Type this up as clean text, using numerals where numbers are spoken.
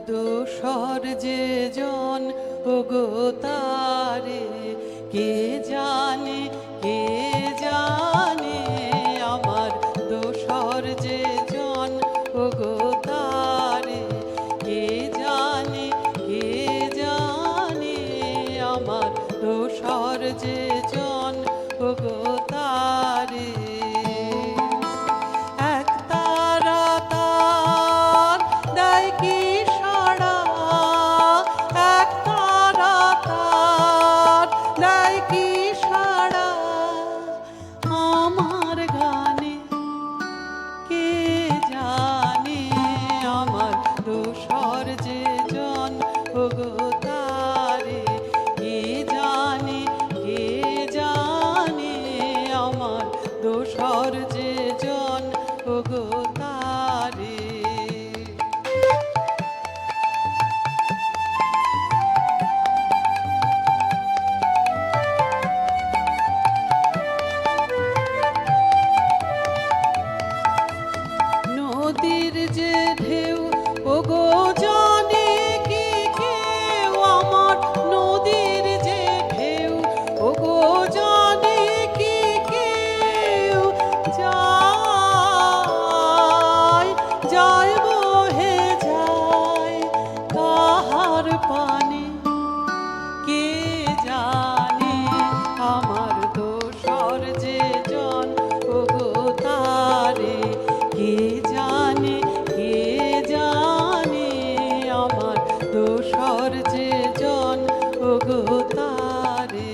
দোসর যে জন ওগো তারে কে জানে, কে জানে আমার দোসর যে জন ওগো তারে কে জানে, কে জানে আমার দোসর যে জন ওগো তারে। এক তারা তার দেয় কি সাড়া, এক তারা তার দেয় কি সাড়া আমার গানে, কে জানে আমার দোসর যে জন ওগো তারে কে জানে, কে জানে আমার দোসর যে জন ওগো তারে। নদীর যে ঢেউ ওগো জানে কি কেউ আমার, নদীর যে ঢেউ ওগো জানে কি কেউ যায়, যায় বহে যায় কাহার পানে, কে জানে আমার দোসর যে জন ওগো তারে কে জানে, কে জানে আমার দোসর যে জন ওগো তারে।